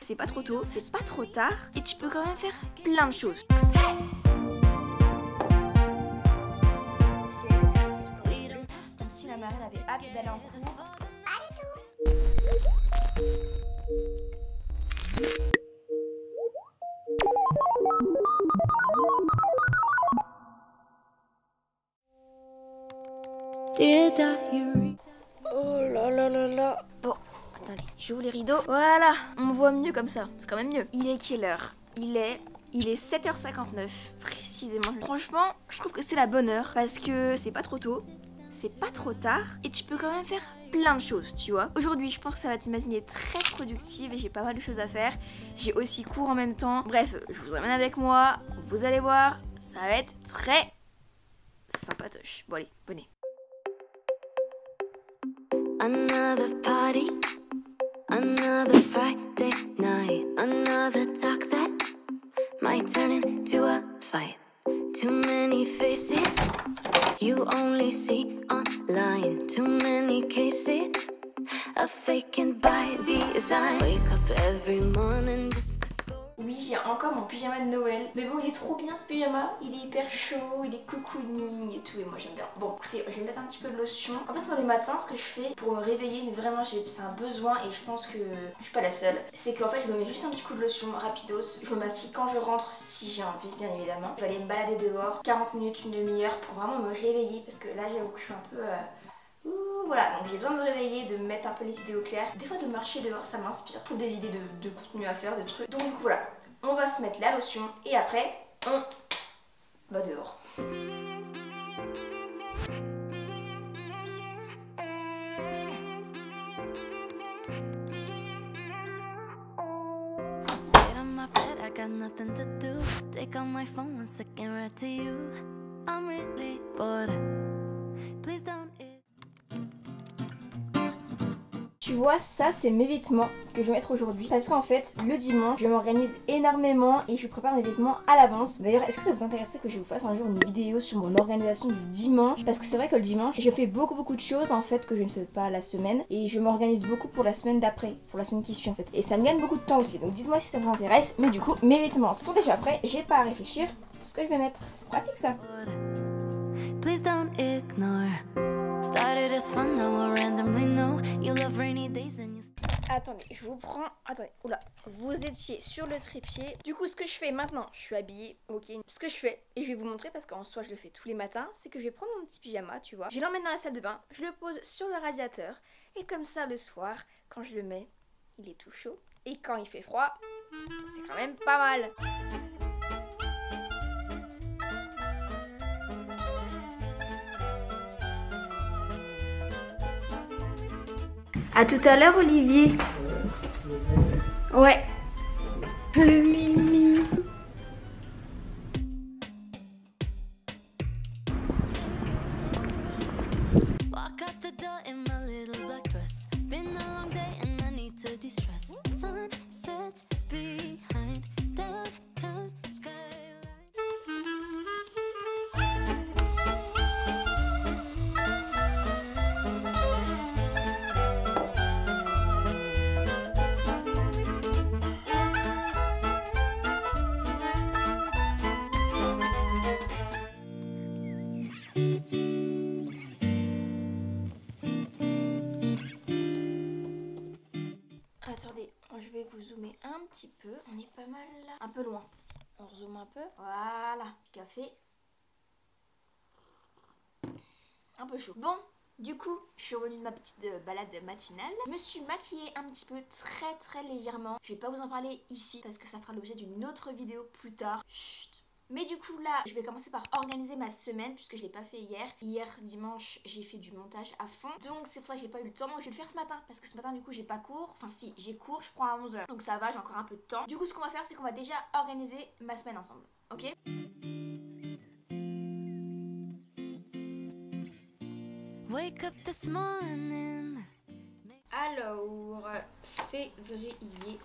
c'est pas trop tôt, c'est pas trop tard et tu peux quand même faire plein de choses. Comme si la marraine avait hâte d'aller en cours. Oh là là là là. Bon, attendez, j'ouvre les rideaux. Voilà, on me voit mieux comme ça, c'est quand même mieux. Il est quelle heure? Il est 7h59 précisément. Franchement, je trouve que c'est la bonne heure parce que c'est pas trop tôt, c'est pas trop tard et tu peux quand même faire plein de choses, tu vois. Aujourd'hui, je pense que ça va être une matinée très productive et j'ai pas mal de choses à faire. J'ai aussi cours en même temps. Bref, je vous emmène avec moi. Vous allez voir, ça va être très sympatoche. Bon allez, venez. Another party, another Friday night, another talk that might turn into a fight. Too many faces you only see online, too many cases of faking by design. Wake up every morning just to go. Oui, j'ai encore mon pyjama de Noël. Mais bon, il est trop bien ce pyjama. Il est hyper chaud, il est cocooning et tout. Et moi j'aime bien. Bon, écoutez, je vais mettre un petit peu de lotion. En fait, moi le matin, ce que je fais pour me réveiller, mais vraiment, c'est un besoin et je pense que je suis pas la seule. C'est qu'en fait, je me mets juste un petit coup de lotion rapidos. Je me maquille quand je rentre, si j'ai envie, bien évidemment. Je vais aller me balader dehors, 40 minutes, une demi-heure pour vraiment me réveiller. Parce que là, j'avoue que je suis un peu. Voilà, donc j'ai besoin de me réveiller, de mettre un peu les idées au clair. Des fois de marcher dehors, ça m'inspire pour des idées de contenu à faire, de trucs. Donc voilà, on va se mettre la lotion et après, on va dehors. Sit on my bed, I got nothing to do. Take out my phone, 1 second, right to you. I'm really bored. Please don't. Tu vois, ça c'est mes vêtements que je vais mettre aujourd'hui parce qu'en fait le dimanche je m'organise énormément et je prépare mes vêtements à l'avance. D'ailleurs, est-ce que ça vous intéresserait que je vous fasse un jour une vidéo sur mon organisation du dimanche? Parce que c'est vrai que le dimanche je fais beaucoup de choses en fait que je ne fais pas la semaine et je m'organise beaucoup pour la semaine d'après, pour la semaine qui suit en fait. Et ça me gagne beaucoup de temps aussi, donc dites-moi si ça vous intéresse. Mais du coup mes vêtements sont déjà prêts, j'ai pas à réfléchir ce que je vais mettre. C'est pratique ça. Please don't ignore. Started as fun, now I randomly know you love rainy days and you. Attendez, je vous prends. Attendez, oula, vous étiez sur le trépied. Du coup, ce que je fais maintenant, je suis habillée, ok. Ce que je fais, et je vais vous montrer parce qu'en soi je le fais tous les matins, c'est que je vais prendre mon petit pyjama, tu vois. Je l'emmène dans la salle de bain, je le pose sur le radiateur, et comme ça le soir, quand je le mets, il est tout chaud. Et quand il fait froid, c'est quand même pas mal. À tout à l'heure, Olivier. Ouais. Le mimi. Walk out the door in my little black dress. Been a long day and I need to de-stress. Sun sets behind downtown skyline. Attendez, je vais vous zoomer un petit peu. On est pas mal là. Un peu loin. On rezoome un peu. Voilà. Café. Un peu chaud. Bon, du coup, je suis revenue de ma petite balade matinale. Je me suis maquillée un petit peu très légèrement. Je vais pas vous en parler ici parce que ça fera l'objet d'une autre vidéo plus tard. Chut. Mais du coup là, je vais commencer par organiser ma semaine puisque je l'ai pas fait hier. Hier dimanche, j'ai fait du montage à fond. Donc c'est pour ça que j'ai pas eu le temps. Donc je vais le faire ce matin parce que ce matin du coup j'ai pas cours. Enfin si, j'ai cours, je prends à 11h. Donc ça va, j'ai encore un peu de temps. Du coup ce qu'on va faire c'est qu'on va déjà organiser ma semaine ensemble. Ok ? Wake up this morning. Alors, février.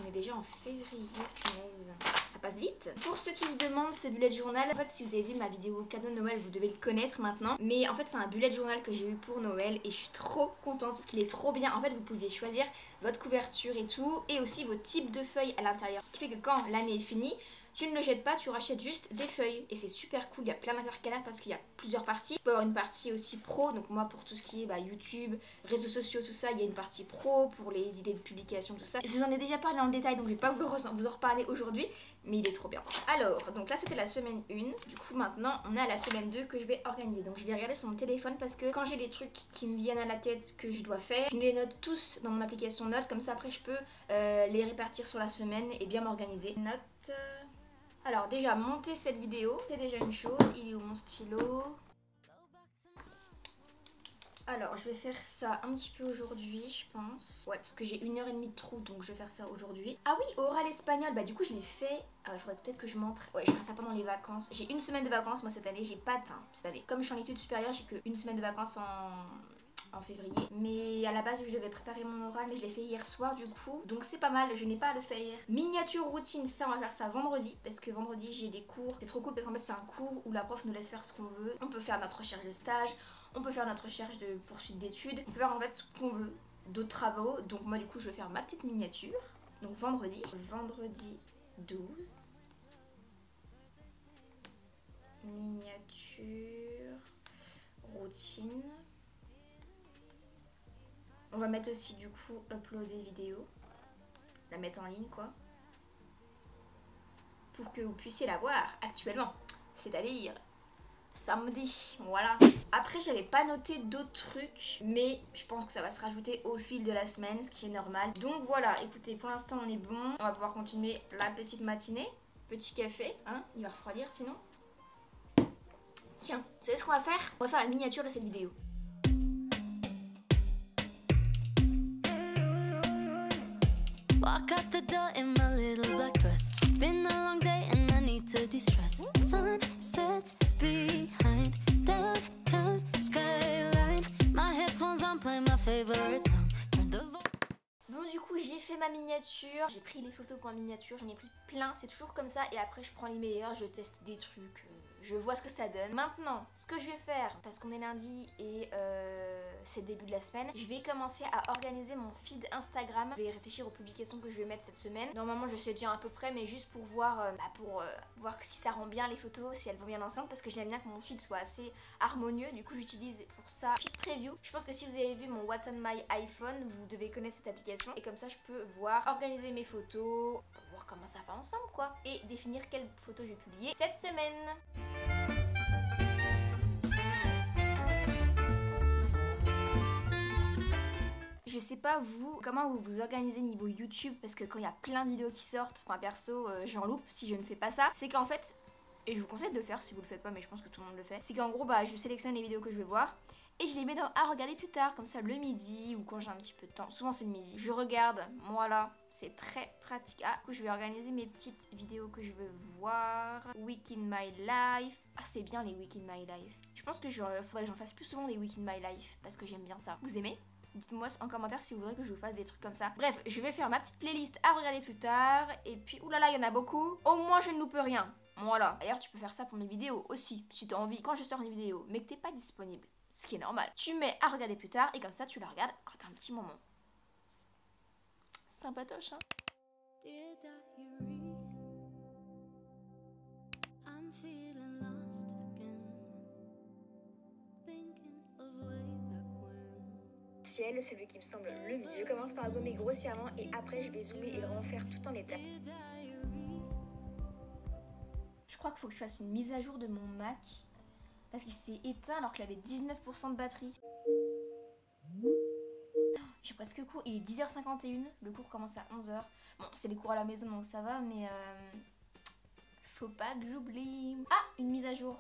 On est déjà en février, punaise. Ça passe vite. Pour ceux qui se demandent ce bullet journal, en fait si vous avez vu ma vidéo cadeau de Noël, vous devez le connaître maintenant. Mais en fait c'est un bullet journal que j'ai eu pour Noël et je suis trop contente parce qu'il est trop bien. En fait vous pouvez choisir votre couverture et tout et aussi vos types de feuilles à l'intérieur. Ce qui fait que quand l'année est finie, tu ne le jettes pas, tu rachètes juste des feuilles et c'est super cool, il y a plein d'intercalaires parce qu'il y a plusieurs parties. Tu peux avoir une partie aussi pro, donc moi pour tout ce qui est YouTube, réseaux sociaux, tout ça, il y a une partie pro pour les idées de publication, tout ça. Je vous en ai déjà parlé en détail donc je vais pas vous en reparler aujourd'hui, mais il est trop bien. Alors, donc là c'était la semaine 1, du coup maintenant on est à la semaine 2 que je vais organiser. Donc je vais regarder sur mon téléphone parce que quand j'ai des trucs qui me viennent à la tête que je dois faire, je les note tous dans mon application Notes, comme ça après je peux les répartir sur la semaine et bien m'organiser. Notes... Alors déjà monter cette vidéo, c'est déjà une chose. Il est où mon stylo? Alors je vais faire ça un petit peu aujourd'hui je pense. Ouais parce que j'ai 1h30 de trou donc je vais faire ça aujourd'hui. Ah oui, oral espagnol, bah du coup je l'ai fait. Ah, il faudrait peut-être que je montre. Ouais je ferai ça pendant les vacances. J'ai une semaine de vacances moi cette année, j'ai pas de... Enfin cette année. Comme je suis en études supérieures j'ai qu'une semaine de vacances en février, mais à la base je devais préparer mon oral mais je l'ai fait hier soir du coup, donc c'est pas mal, je n'ai pas à le faire. Miniature routine, ça on va faire ça vendredi parce que vendredi j'ai des cours, c'est trop cool parce qu'en fait c'est un cours où la prof nous laisse faire ce qu'on veut. On peut faire notre recherche de stage, on peut faire notre recherche de poursuite d'études, on peut faire en fait ce qu'on veut, d'autres travaux. Donc moi du coup je vais faire ma petite miniature, donc vendredi 12 miniature routine. On va mettre aussi du coup uploader vidéo, la mettre en ligne quoi, pour que vous puissiez la voir actuellement, c'est-à-dire samedi, voilà. Après j'avais pas noté d'autres trucs, mais je pense que ça va se rajouter au fil de la semaine, ce qui est normal. Donc voilà, écoutez, pour l'instant on est bon, on va pouvoir continuer la petite matinée, petit café, hein, il va refroidir sinon. Tiens, vous savez ce qu'on va faire? On va faire la miniature de cette vidéo. Walk out the door in my little black dress. Been a long day and I need to de-stress. Sun sets behind downtown skyline. My headphones on playing my favorite song. Turn the Bon du coup j'ai fait ma miniature, j'ai pris les photos pour ma miniature, j'en ai pris plein, c'est toujours comme ça et après je prends les meilleurs, je teste des trucs, je vois ce que ça donne. Maintenant ce que je vais faire, parce qu'on est lundi et c'est le début de la semaine, je vais commencer à organiser mon feed Instagram. Je vais réfléchir aux publications que je vais mettre cette semaine. Normalement je sais déjà à peu près mais juste pour voir voir si ça rend bien les photos, si elles vont bien ensemble parce que j'aime bien que mon feed soit assez harmonieux. Du coup j'utilise pour ça Feed Preview. Je pense que si vous avez vu mon What's on My iPhone, vous devez connaître cette application et comme ça je peux voir, organiser mes photos pour voir comment ça va ensemble quoi et définir quelles photos je vais publier cette semaine. Je sais pas vous, comment vous vous organisez niveau YouTube parce que quand il y a plein de vidéos qui sortent, enfin perso j'en loupe si je ne fais pas ça, c'est qu'en fait, et je vous conseille de le faire si vous le faites pas mais je pense que tout le monde le fait, c'est qu'en gros bah je sélectionne les vidéos que je veux voir et je les mets à regarder plus tard, comme ça le midi ou quand j'ai un petit peu de temps, souvent c'est le midi, je regarde, voilà, c'est très pratique. Ah, du coup je vais organiser mes petites vidéos que je veux voir. Week in my life, ah c'est bien les Week in my life, je pense que faudrait que j'en fasse plus souvent des Week in my life parce que j'aime bien ça. Vous aimez ? Dites-moi en commentaire si vous voudrez que je vous fasse des trucs comme ça. Bref, je vais faire ma petite playlist à regarder plus tard. Et puis, oulala, il y en a beaucoup. Au moins, je ne loupe rien. Voilà. D'ailleurs, tu peux faire ça pour mes vidéos aussi. Si tu as envie, quand je sors une vidéo, mais que t'es pas disponible, ce qui est normal, tu mets à regarder plus tard. Et comme ça, tu la regardes quand t'as un petit moment. Sympatoche, hein? Dear diary, I'm feeling lost again. Thinking of way back when. Ciel, celui qui me semble le mieux. Je commence par gommer grossièrement et après je vais zoomer et vraiment faire tout en étapes. Je crois qu'il faut que je fasse une mise à jour de mon Mac parce qu'il s'est éteint alors qu'il avait 19% de batterie. J'ai presque cours, il est 10h51, le cours commence à 11h. Bon, c'est les cours à la maison donc ça va, mais faut pas que j'oublie. Ah, une mise à jour.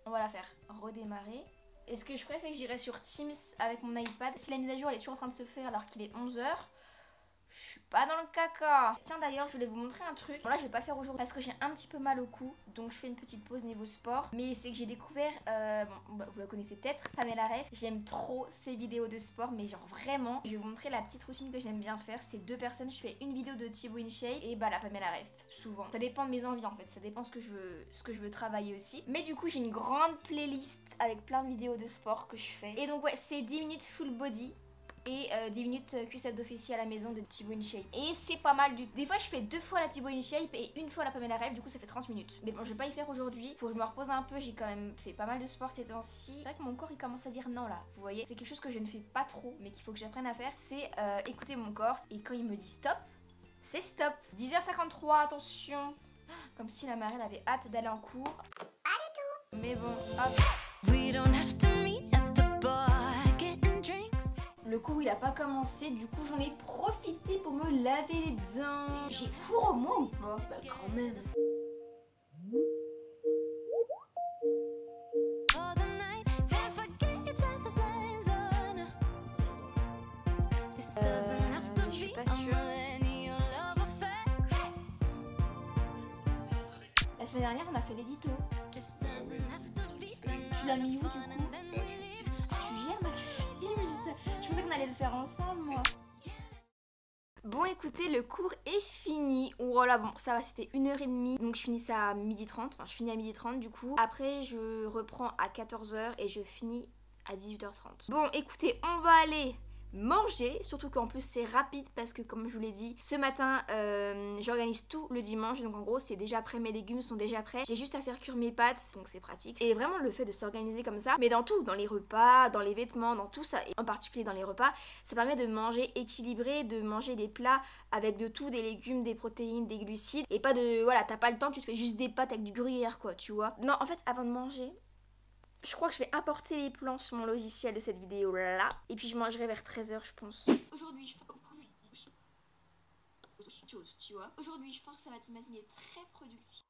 On va la faire. Redémarrer. Et ce que je ferais, c'est que j'irai sur Teams avec mon iPad. Si la mise à jour elle est toujours en train de se faire alors qu'il est 11h, je suis pas dans le caca. Tiens d'ailleurs, je voulais vous montrer un truc. Bon là je vais pas le faire aujourd'hui parce que j'ai un petit peu mal au cou. Donc je fais une petite pause niveau sport. Mais c'est que j'ai découvert, bon, vous la connaissez peut-être, Pamela Ref. J'aime trop ses vidéos de sport, mais genre vraiment. Je vais vous montrer la petite routine que j'aime bien faire. C'est 2 personnes, je fais une vidéo de Thibaut InShape et bah la Pamela Ref, souvent. Ça dépend de mes envies en fait, ça dépend ce que je veux travailler aussi. Mais du coup j'ai une grande playlist avec plein de vidéos de sport que je fais. Et donc ouais, c'est 10 minutes full body. Et 10 minutes cuissette de fessier à la maison de Thibaut InShape. Et c'est pas mal du tout. Des fois je fais 2 fois la Thibaut InShape et 1 fois la Pamela Ref, du coup ça fait 30 minutes. Mais bon je vais pas y faire aujourd'hui, faut que je me repose un peu, j'ai quand même fait pas mal de sport ces temps-ci. C'est vrai que mon corps il commence à dire non là, vous voyez. C'est quelque chose que je ne fais pas trop mais qu'il faut que j'apprenne à faire, c'est écouter mon corps. Et quand il me dit stop, c'est stop. 10h53, attention. Comme si la marraine avait hâte d'aller en cours. Pas du tout. Mais bon, hop. We don't have to meet at the bar, getting drinks. Le cours il a pas commencé, du coup j'en ai profité pour me laver les dents. J'ai cours au moins ou pas? Bah quand même. For the night, and forget each other's names, oh no. This doesn't have to Je suis be pas a sûre. millennial love affair. La semaine dernière on a fait l'édito. This doesn't have to be Tu l'as mis où du coup? and then we leave. Tu gères Maxime? Je pensais qu'on allait le faire ensemble moi. Bon écoutez, le cours est fini. Voilà, bon ça va, c'était 1h30. Donc je finis ça à 12h30. Enfin je finis à 12h30 du coup. Après je reprends à 14h et je finis à 18h30. Bon écoutez, on va aller manger, surtout qu'en plus c'est rapide parce que comme je vous l'ai dit, ce matin j'organise tout le dimanche, donc en gros c'est déjà prêt, mes légumes sont déjà prêts, j'ai juste à faire cuire mes pâtes, donc c'est pratique. Et vraiment le fait de s'organiser comme ça, mais dans tout, dans les repas, dans les vêtements, dans tout ça, et en particulier dans les repas, ça permet de manger équilibré, de manger des plats avec de tout, des légumes, des protéines, des glucides, et pas de, voilà, t'as pas le temps, tu te fais juste des pâtes avec du gruyère quoi, tu vois. Non en fait avant de manger, je crois que je vais importer les plans sur mon logiciel de cette vidéo là. Et puis je mangerai vers 13h je pense. Aujourd'hui je pense... Tu vois. Aujourd'hui je pense que ça va être une matinée très productive.